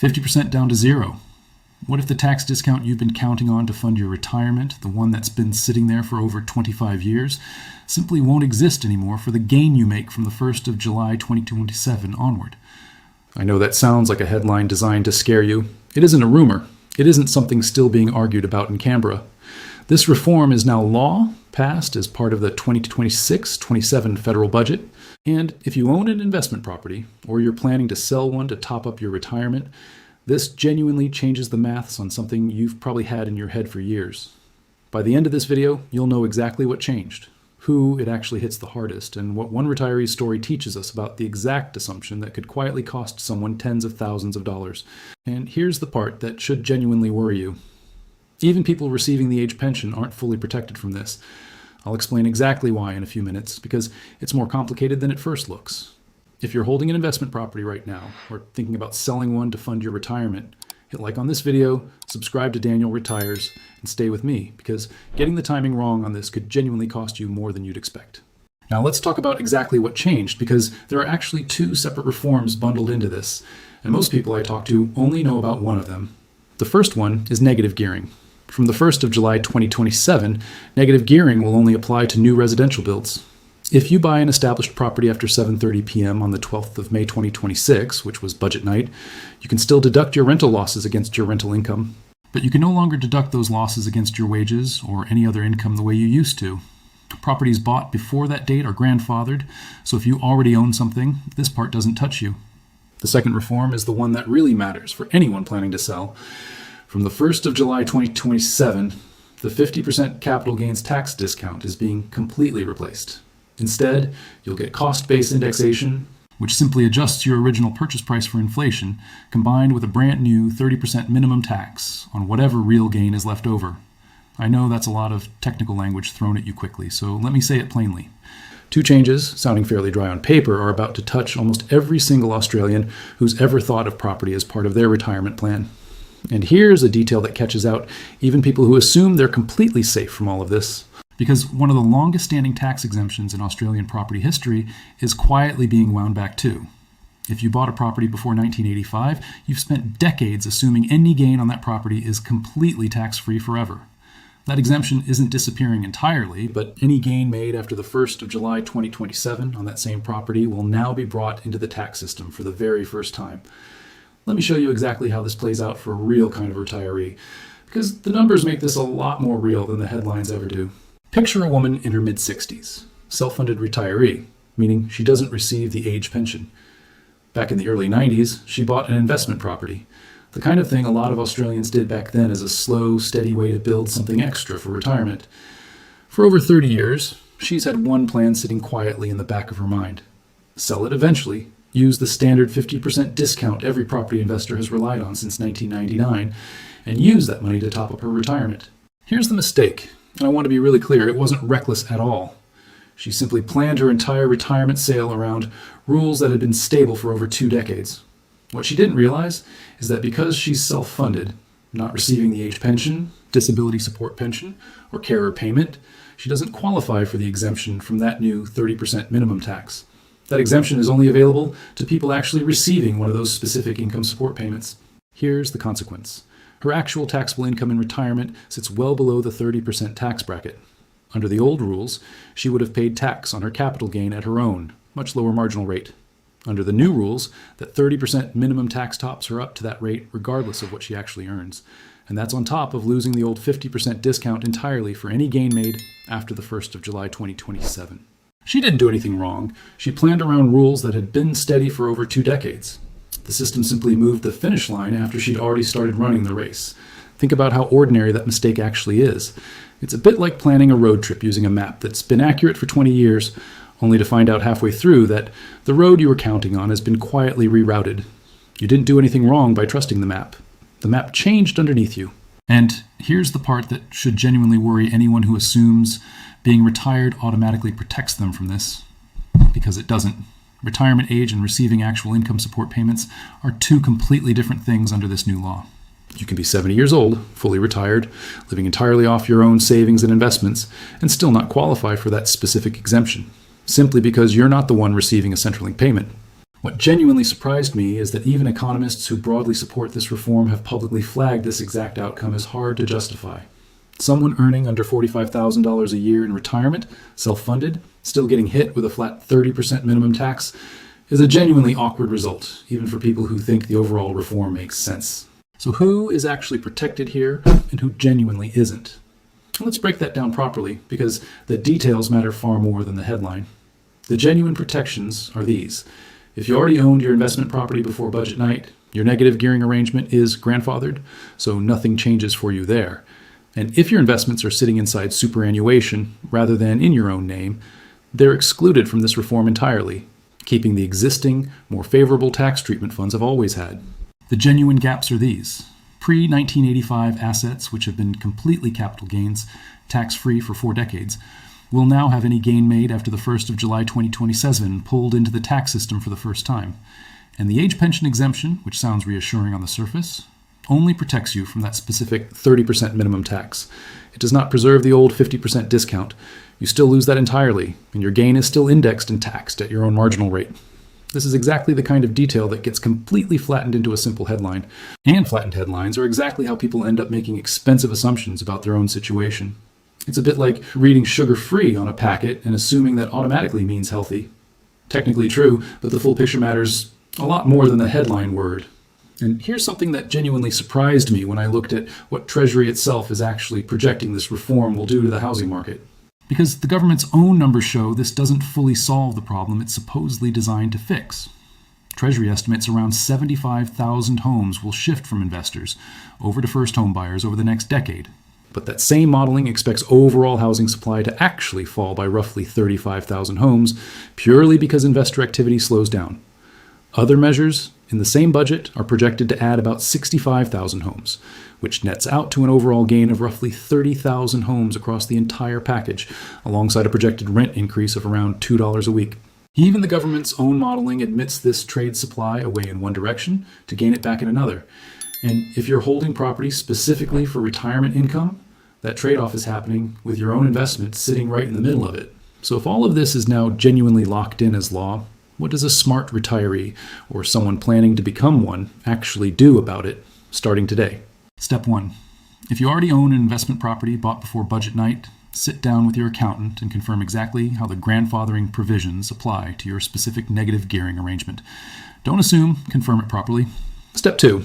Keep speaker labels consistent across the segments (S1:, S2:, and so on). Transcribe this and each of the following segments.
S1: 50% down to zero. What if the tax discount you've been counting on to fund your retirement, the one that's been sitting there for over 25 years, simply won't exist anymore for the gain you make from the 1st of July 2027 onward? I know that sounds like a headline designed to scare you. It isn't a rumor. It isn't something still being argued about in Canberra. This reform is now law, passed as part of the 2026-27 federal budget. And if you own an investment property, or you're planning to sell one to top up your retirement, this genuinely changes the maths on something you've probably had in your head for years. By the end of this video, you'll know exactly what changed, who it actually hits the hardest, and what one retiree's story teaches us about the exact assumption that could quietly cost someone tens of thousands of dollars. And here's the part that should genuinely worry you. Even people receiving the age pension aren't fully protected from this. I'll explain exactly why in a few minutes, because it's more complicated than it first looks. If you're holding an investment property right now, or thinking about selling one to fund your retirement, hit like on this video, subscribe to Daniel Retires, and stay with me, because getting the timing wrong on this could genuinely cost you more than you'd expect. Now let's talk about exactly what changed, because there are actually two separate reforms bundled into this, and most people I talk to only know about one of them. The first one is negative gearing. From the 1st of July 2027, negative gearing will only apply to new residential builds. If you buy an established property after 7:30 p.m. on the 12th of May 2026, which was budget night, you can still deduct your rental losses against your rental income. But you can no longer deduct those losses against your wages or any other income the way you used to. Properties bought before that date are grandfathered, so if you already own something, this part doesn't touch you. The second reform is the one that really matters for anyone planning to sell. From the 1st of July 2027, the 50% capital gains tax discount is being completely replaced. Instead, you'll get cost-based indexation, which simply adjusts your original purchase price for inflation, combined with a brand new 30% minimum tax on whatever real gain is left over. I know that's a lot of technical language thrown at you quickly, so let me say it plainly. Two changes, sounding fairly dry on paper, are about to touch almost every single Australian who's ever thought of property as part of their retirement plan. And here's a detail that catches out even people who assume they're completely safe from all of this. Because one of the longest standing tax exemptions in Australian property history is quietly being wound back too. If you bought a property before 1985, you've spent decades assuming any gain on that property is completely tax-free forever. That exemption isn't disappearing entirely, but any gain made after the 1st of July 2027 on that same property will now be brought into the tax system for the very first time. Let me show you exactly how this plays out for a real kind of retiree, because the numbers make this a lot more real than the headlines ever do. Picture a woman in her mid-60s, self-funded retiree, meaning she doesn't receive the age pension. Back in the early 90s, she bought an investment property, the kind of thing a lot of Australians did back then as a slow, steady way to build something extra for retirement. For over 30 years, she's had one plan sitting quietly in the back of her mind. Sell it eventually, use the standard 50% discount every property investor has relied on since 1999, and use that money to top up her retirement. Here's the mistake. And I want to be really clear, it wasn't reckless at all. She simply planned her entire retirement sale around rules that had been stable for over 2 decades. What she didn't realize is that because she's self-funded, not receiving the age pension, disability support pension, or carer payment, she doesn't qualify for the exemption from that new 30% minimum tax. That exemption is only available to people actually receiving one of those specific income support payments. Here's the consequence. Her actual taxable income in retirement sits well below the 30% tax bracket. Under the old rules, she would have paid tax on her capital gain at her own, much lower marginal rate. Under the new rules, that 30% minimum tax tops her up to that rate regardless of what she actually earns. And that's on top of losing the old 50% discount entirely for any gain made after the 1st of July 2027. She didn't do anything wrong. She planned around rules that had been steady for over 2 decades. The system simply moved the finish line after she'd already started running the race. Think about how ordinary that mistake actually is. It's a bit like planning a road trip using a map that's been accurate for 20 years, only to find out halfway through that the road you were counting on has been quietly rerouted. You didn't do anything wrong by trusting the map. The map changed underneath you. And here's the part that should genuinely worry anyone who assumes being retired automatically protects them from this, because it doesn't. Retirement age and receiving actual income support payments are two completely different things under this new law. You can be 70 years old, fully retired, living entirely off your own savings and investments, and still not qualify for that specific exemption, simply because you're not the one receiving a Centrelink payment. What genuinely surprised me is that even economists who broadly support this reform have publicly flagged this exact outcome as hard to justify. Someone earning under $45,000 a year in retirement, self-funded, still getting hit with a flat 30% minimum tax, is a genuinely awkward result, even for people who think the overall reform makes sense. So who is actually protected here and who genuinely isn't? Let's break that down properly, because the details matter far more than the headline. The genuine protections are these. If you already owned your investment property before budget night, your negative gearing arrangement is grandfathered, so nothing changes for you there. And if your investments are sitting inside superannuation rather than in your own name, they're excluded from this reform entirely, keeping the existing, more favorable tax treatment funds have always had. The genuine gaps are these. Pre-1985 assets, which have been completely capital gains, tax-free for 4 decades, will now have any gain made after the 1st of July 2027 pulled into the tax system for the first time. And the age pension exemption, which sounds reassuring on the surface, only protects you from that specific 30% minimum tax. It does not preserve the old 50% discount. You still lose that entirely, and your gain is still indexed and taxed at your own marginal rate. This is exactly the kind of detail that gets completely flattened into a simple headline. And flattened headlines are exactly how people end up making expensive assumptions about their own situation. It's a bit like reading sugar-free on a packet and assuming that automatically means healthy. Technically true, but the full picture matters a lot more than the headline word. And here's something that genuinely surprised me when I looked at what Treasury itself is actually projecting this reform will do to the housing market. Because the government's own numbers show this doesn't fully solve the problem it's supposedly designed to fix. Treasury estimates around 75,000 homes will shift from investors over to first home buyers over the next decade. But that same modeling expects overall housing supply to actually fall by roughly 35,000 homes, purely because investor activity slows down. Other measures in the same budget are projected to add about 65,000 homes, which nets out to an overall gain of roughly 30,000 homes across the entire package, alongside a projected rent increase of around $2 a week. Even the government's own modeling admits this trades supply away in one direction to gain it back in another. And if you're holding property specifically for retirement income, that trade-off is happening with your own investment sitting right in the middle of it. So if all of this is now genuinely locked in as law, what does a smart retiree or someone planning to become one actually do about it starting today? Step 1. If you already own an investment property bought before budget night, sit down with your accountant and confirm exactly how the grandfathering provisions apply to your specific negative gearing arrangement. Don't assume, confirm it properly. Step 2.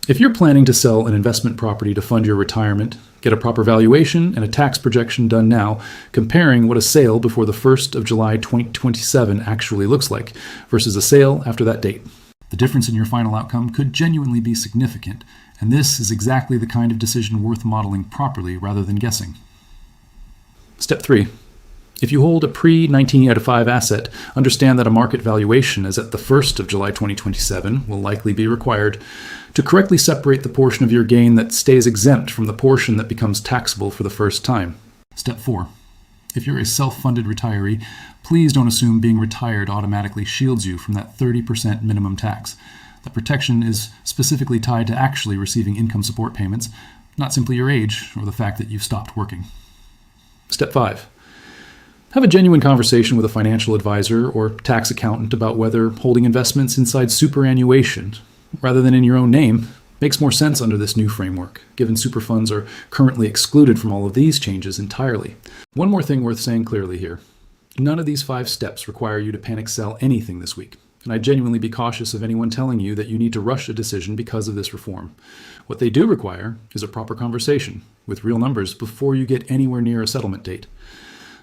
S1: If you're planning to sell an investment property to fund your retirement, get a proper valuation and a tax projection done now, comparing what a sale before the 1st of July 2027 actually looks like versus a sale after that date. The difference in your final outcome could genuinely be significant, and this is exactly the kind of decision worth modeling properly rather than guessing. Step 3. If you hold a pre-1985 asset, understand that a market valuation as at the 1st of July 2027 will likely be required to correctly separate the portion of your gain that stays exempt from the portion that becomes taxable for the first time. Step 4. If you're a self-funded retiree, please don't assume being retired automatically shields you from that 30% minimum tax. The protection is specifically tied to actually receiving income support payments, not simply your age or the fact that you've stopped working. Step 5. Have a genuine conversation with a financial advisor or tax accountant about whether holding investments inside superannuation, rather than in your own name, makes more sense under this new framework, given super funds are currently excluded from all of these changes entirely. One more thing worth saying clearly here. None of these 5 steps require you to panic sell anything this week, and I'd genuinely be cautious of anyone telling you that you need to rush a decision because of this reform. What they do require is a proper conversation with real numbers before you get anywhere near a settlement date.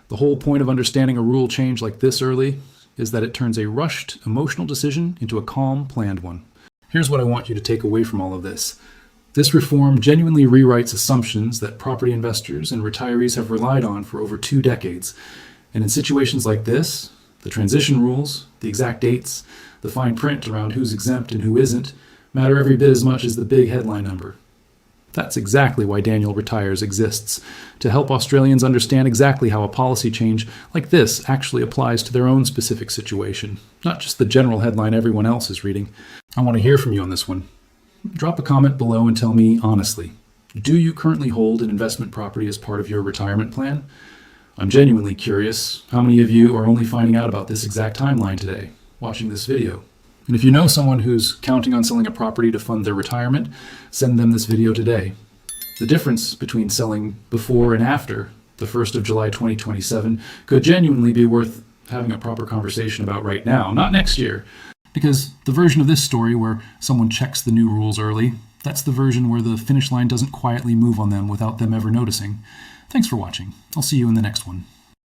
S1: The whole point of understanding a rule change like this early is that it turns a rushed, emotional decision into a calm, planned one. Here's what I want you to take away from all of this. This reform genuinely rewrites assumptions that property investors and retirees have relied on for over 2 decades. And in situations like this, the transition rules, the exact dates, the fine print around who's exempt and who isn't, matter every bit as much as the big headline number. That's exactly why Daniel Retires exists, to help Australians understand exactly how a policy change like this actually applies to their own specific situation, not just the general headline everyone else is reading. I want to hear from you on this one. Drop a comment below and tell me honestly, do you currently hold an investment property as part of your retirement plan? I'm genuinely curious how many of you are only finding out about this exact timeline today, watching this video. And if you know someone who's counting on selling a property to fund their retirement, send them this video today. The difference between selling before and after the 1st of July 2027 could genuinely be worth having a proper conversation about right now, not next year. Because the version of this story where someone checks the new rules early, that's the version where the finish line doesn't quietly move on them without them ever noticing. Thanks for watching. I'll see you in the next one.